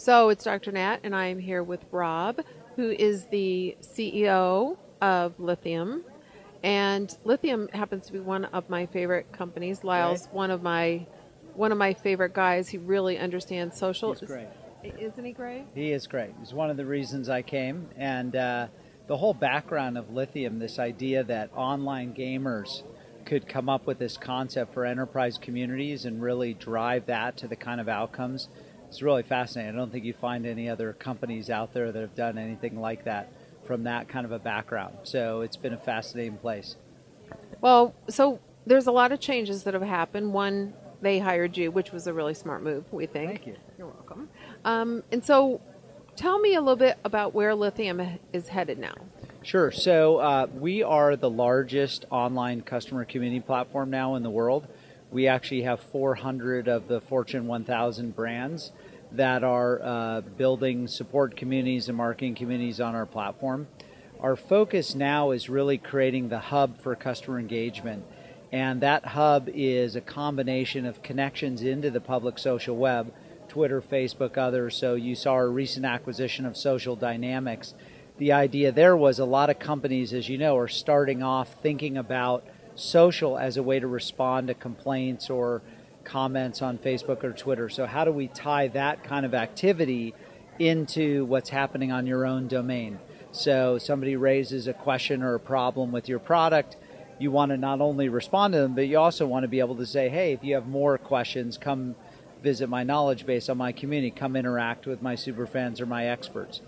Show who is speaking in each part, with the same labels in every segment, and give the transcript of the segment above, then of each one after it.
Speaker 1: So it's Dr. Nat, and I'm here with Rob, who is the CEO of Lithium. And Lithium happens to be one of my favorite companies. Lyle's
Speaker 2: Right.
Speaker 1: one of my favorite guys. He really understands social.
Speaker 2: He's great.
Speaker 1: Isn't he great?
Speaker 2: He is great. He's one of the reasons I came. And the whole background of Lithium, this idea that online gamers could come up with this concept for enterprise communities and really drive that to the kind of outcomes, it's really fascinating. I don't think you find any other companies out there that have done anything like that from that kind of a background. So it's been a fascinating place.
Speaker 1: Well, so there's a lot of changes that have happened. One, they hired you, which was a really smart move, we think.
Speaker 2: Thank you.
Speaker 1: You're welcome. And so tell me a little bit about where Lithium is headed now.
Speaker 2: Sure. So we are the largest online customer community platform now in the world. We actually have 400 of the Fortune 1000 brands that are building support communities and marketing communities on our platform. Our focus now is really creating the hub for customer engagement. And that hub is a combination of connections into the public social web, Twitter, Facebook, others. So you saw our recent acquisition of Social Dynamics. The idea there was a lot of companies, as you know, are starting off thinking about social as a way to respond to complaints or comments on Facebook or Twitter. So how do we tie that kind of activity into what's happening on your own domain? So somebody raises a question or a problem with your product, you want to not only respond to them, but you also want to be able to say, hey, if you have more questions, come visit my knowledge base on my community, come interact with my superfans or my experts.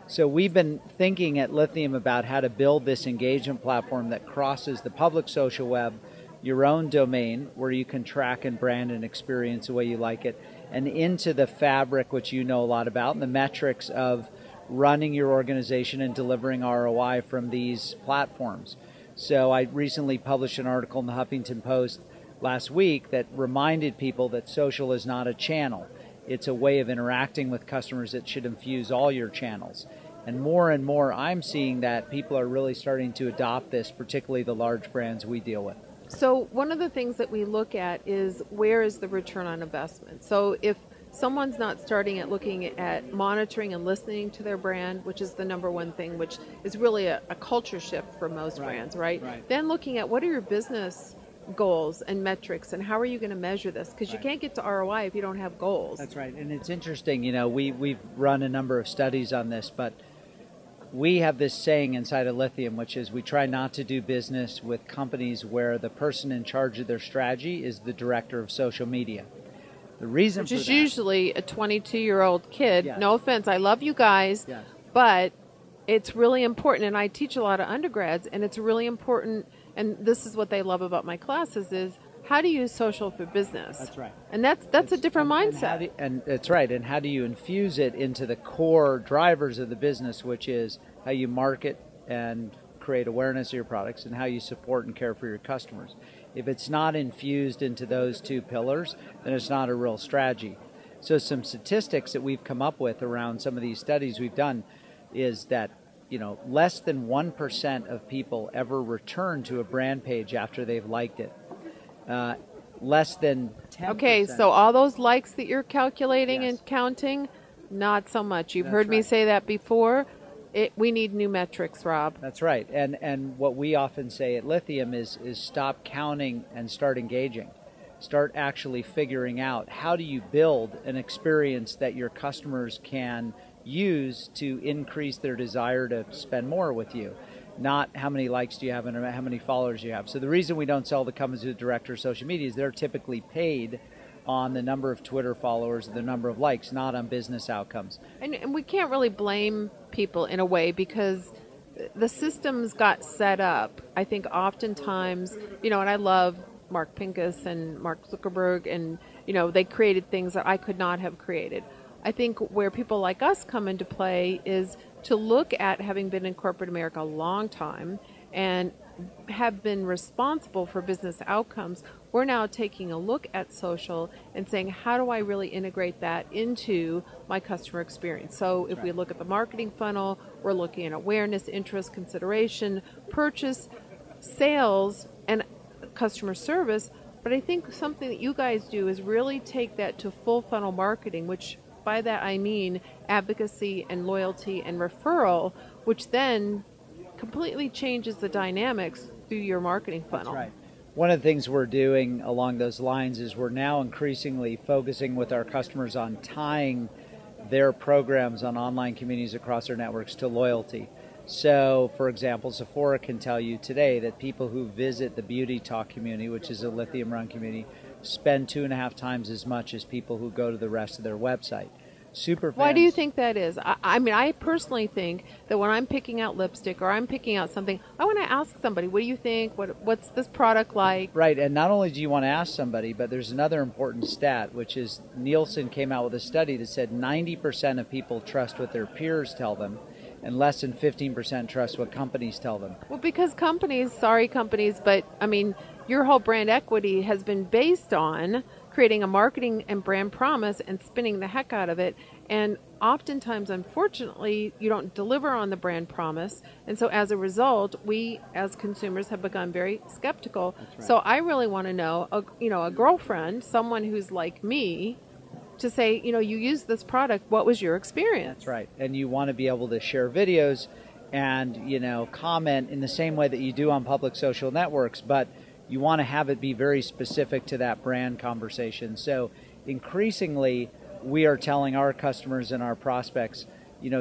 Speaker 2: So we've been thinking at Lithium about how to build this engagement platform that crosses the public social web, your own domain, where you can track and brand and experience the way you like it, and into the fabric, which you know a lot about, and the metrics of running your organization and delivering ROI from these platforms. So I recently published an article in the Huffington Post last week that reminded people that social is not a channel. It's a way of interacting with customers that should infuse all your channels. And more, I'm seeing that people are really starting to adopt this, particularly the large brands we deal with.
Speaker 1: So one of the things that we look at is where is the return on investment? So if someone's not starting at looking at monitoring and listening to their brand, which is the number one thing, which is really a culture shift for most brands, right? Then looking at what are your business goals and metrics and how are you going to measure this? Because you can't get to ROI if you don't have goals.
Speaker 2: That's right. And it's interesting, you know, we've run a number of studies on this, but we have this saying inside of Lithium, which is we try not to do business with companies where the person in charge of their strategy is the director of social media. The reason
Speaker 1: Which is usually a 22-year-old kid.
Speaker 2: Yes.
Speaker 1: No offense, I love you guys,
Speaker 2: Yes.
Speaker 1: but it's really important, and I teach a lot of undergrads, and it's really important, and this is what they love about my classes is how to use social for business.
Speaker 2: That's right.
Speaker 1: And that's a different mindset.
Speaker 2: And that's right. And how do you infuse it into the core drivers of the business, which is how you market and create awareness of your products and how you support and care for your customers. If it's not infused into those two pillars, then it's not a real strategy. So some statistics that we've come up with around some of these studies we've done is that, you know, less than 1% of people ever return to a brand page after they've liked it. Less than 10%.
Speaker 1: Okay, so all those likes that you're calculating
Speaker 2: Yes.
Speaker 1: and counting, not so much. You've
Speaker 2: That's
Speaker 1: heard me
Speaker 2: right.
Speaker 1: say that before. We need new metrics, Rob.
Speaker 2: That's right. And what we often say at Lithium is stop counting and start engaging. Start actually figuring out how do you build an experience that your customers can use to increase their desire to spend more with you. Not how many likes do you have and how many followers you have. So the reason we don't sell the companies to the director of social media is they're typically paid on the number of Twitter followers, the number of likes, not on business outcomes.
Speaker 1: And we can't really blame people in a way because the systems got set up. I think oftentimes, you know, and I love Mark Pincus and Mark Zuckerberg, and, you know, they created things that I could not have created. I think where people like us come into play is to look at having been in corporate America a long time and have been responsible for business outcomes. We're now taking a look at social and saying, how do I really integrate that into my customer experience? So if we look at the marketing funnel, we're looking at awareness, interest, consideration, purchase, sales, and customer service. But I think something that you guys do is really take that to full funnel marketing, which by that I mean advocacy and loyalty and referral, which then completely changes the dynamics through your marketing funnel.
Speaker 2: That's right. One of the things we're doing along those lines is we're now increasingly focusing with our customers on tying their programs on online communities across their networks to loyalty. So, for example, Sephora can tell you today that people who visit the Beauty Talk community, which is a Lithium run community, spend 2.5 times as much as people who go to the rest of their website. Superfans.
Speaker 1: Why do you think that is? I mean, I personally think that when I'm picking out lipstick or I'm picking out something, I want to ask somebody, what do you think? What's this product like?
Speaker 2: Right, and not only do you want to ask somebody, but there's another important stat, which is Nielsen came out with a study that said 90% of people trust what their peers tell them, and less than 15% trust what companies tell them.
Speaker 1: Well, because companies, sorry companies, but I mean, your whole brand equity has been based on creating a marketing and brand promise and spinning the heck out of it. And oftentimes, unfortunately, you don't deliver on the brand promise. And so as a result, we as consumers have become very skeptical.
Speaker 2: Right.
Speaker 1: So I really want to know, a girlfriend, someone who's like me, to say, you use this product, what was your experience?
Speaker 2: That's right. And you want to be able to share videos and, comment in the same way that you do on public social networks, but you want to have it be very specific to that brand conversation. So increasingly, we are telling our customers and our prospects,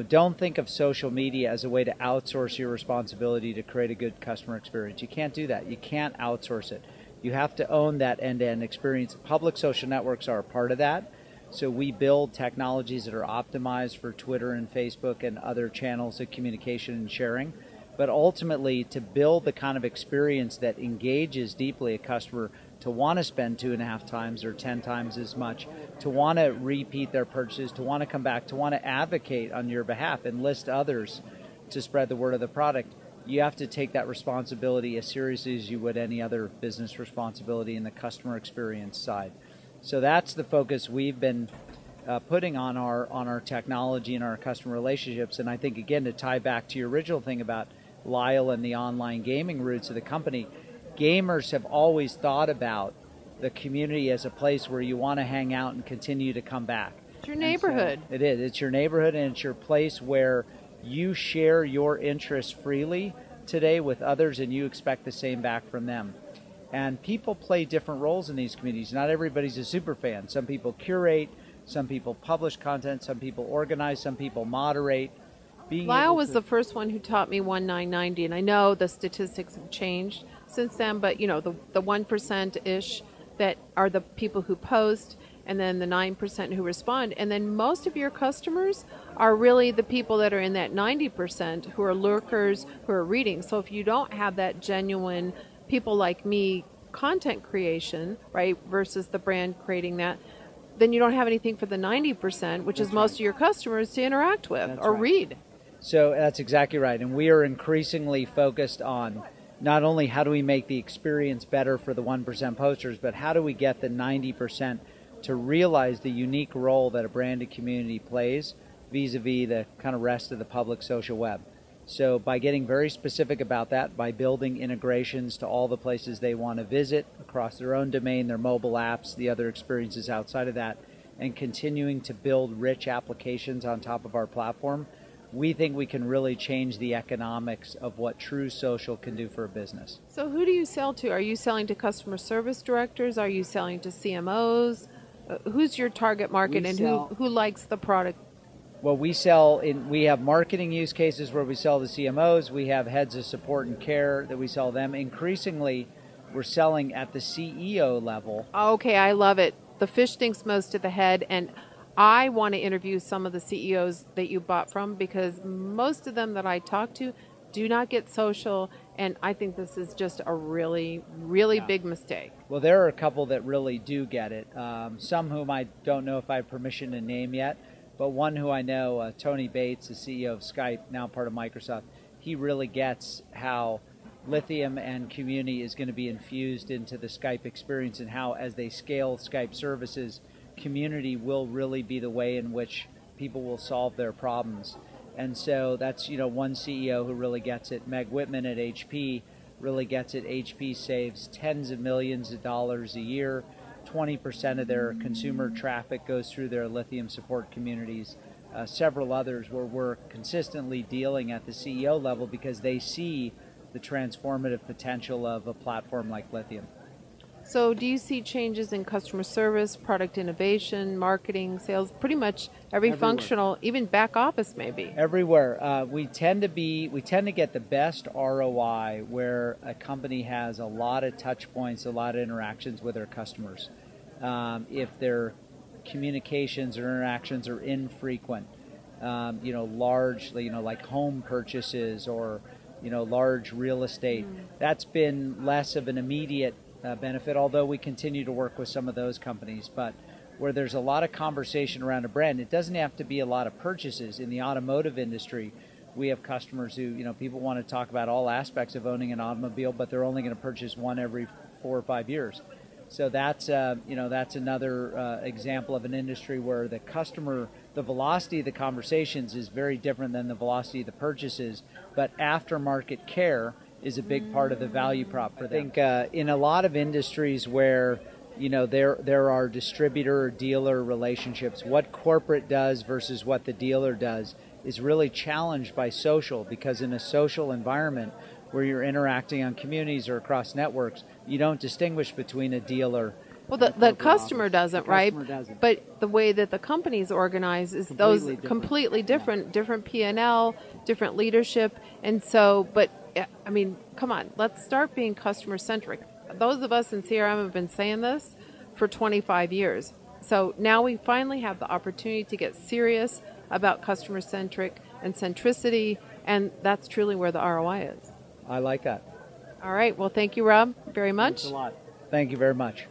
Speaker 2: don't think of social media as a way to outsource your responsibility to create a good customer experience. You can't do that. You can't outsource it. You have to own that end-to-end experience. Public social networks are a part of that. So we build technologies that are optimized for Twitter and Facebook and other channels of communication and sharing. But ultimately, to build the kind of experience that engages deeply a customer to want to spend 2.5 times or 10 times as much, to want to repeat their purchases, to want to come back, to want to advocate on your behalf and list others to spread the word of the product, you have to take that responsibility as seriously as you would any other business responsibility in the customer experience side. So that's the focus we've been putting on our technology and our customer relationships. And I think, again, to tie back to your original thing about Lyle and the online gaming roots of the company, gamers have always thought about the community as a place where you want to hang out and continue to come back.
Speaker 1: It's your neighborhood.
Speaker 2: So it is. It's your neighborhood, and it's your place where you share your interests freely today with others, and you expect the same back from them. And people play different roles in these communities. Not everybody's a super fan. Some people curate, some people publish content, some people organize, some people moderate.
Speaker 1: Lyle was the first one who taught me 1-9-90, and I know the statistics have changed since then, but the 1%-ish that are the people who post, and then the 9% who respond, and then most of your customers are really the people that are in that 90% who are lurkers, who are reading. So if you don't have that genuine people like me content creation, right, versus the brand creating that, then you don't have anything for the 90%, which is most of your customers to interact with or read.
Speaker 2: So that's exactly right. And we are increasingly focused on not only how do we make the experience better for the 1% posters, but how do we get the 90% to realize the unique role that a branded community plays vis-a-vis the kind of rest of the public social web. So by getting very specific about that, by building integrations to all the places they want to visit across their own domain, their mobile apps, the other experiences outside of that, and continuing to build rich applications on top of our platform, we think we can really change the economics of what true social can do for a business.
Speaker 1: So who do you sell to? Are you selling to customer service directors? Are you selling to CMOs? Who's your target market, and who likes the product?
Speaker 2: Well, we have marketing use cases where we sell to CMOs. We have heads of support and care that we sell them. Increasingly, we're selling at the CEO level.
Speaker 1: Okay, I love it. The fish stinks most to the head, and I want to interview some of the CEOs that you bought from, because most of them that I talk to do not get social, and I think this is just a really, really big mistake.
Speaker 2: Well, there are a couple that really do get it. Some whom I don't know if I have permission to name yet, but one who I know, Tony Bates, the CEO of Skype, now part of Microsoft, he really gets how Lithium and Community is going to be infused into the Skype experience, and how as they scale Skype services, Community will really be the way in which people will solve their problems. And so that's one CEO who really gets it. Meg Whitman at HP really gets it. HP saves tens of millions of dollars a year 20% of their consumer traffic goes through their Lithium support communities. Several others where we're consistently dealing at the CEO level because they see the transformative potential of a platform like Lithium.
Speaker 1: So do you see changes in customer service, product innovation, marketing, sales, pretty much every functional, even back office maybe?
Speaker 2: Everywhere. We tend to get the best ROI where a company has a lot of touch points, a lot of interactions with their customers. If their communications or interactions are infrequent, large, like home purchases or, large real estate, that's been less of an immediate benefit, although we continue to work with some of those companies. But where there's a lot of conversation around a brand, it doesn't have to be a lot of purchases. In the automotive industry, we have customers who, people want to talk about all aspects of owning an automobile, but they're only going to purchase one every 4 or 5 years. So that's another example of an industry where the velocity of the conversations is very different than the velocity of the purchases, but aftermarket care is a big part of the value prop for them. I think in a lot of industries where there are distributor or dealer relationships, what corporate does versus what the dealer does is really challenged by social, because in a social environment where you're interacting on communities or across networks, you don't distinguish between a dealer.
Speaker 1: Well, the customer doesn't, right? But the way that the company's organized is completely different P&L, different leadership. And so, but I mean, come on, let's start being customer centric. Those of us in CRM have been saying this for 25 years. So now we finally have the opportunity to get serious about customer centric and centricity, and that's truly where the ROI is.
Speaker 2: I like that.
Speaker 1: All right. Well, thank you, Rob, very much.
Speaker 2: Thanks a lot. Thank you very much.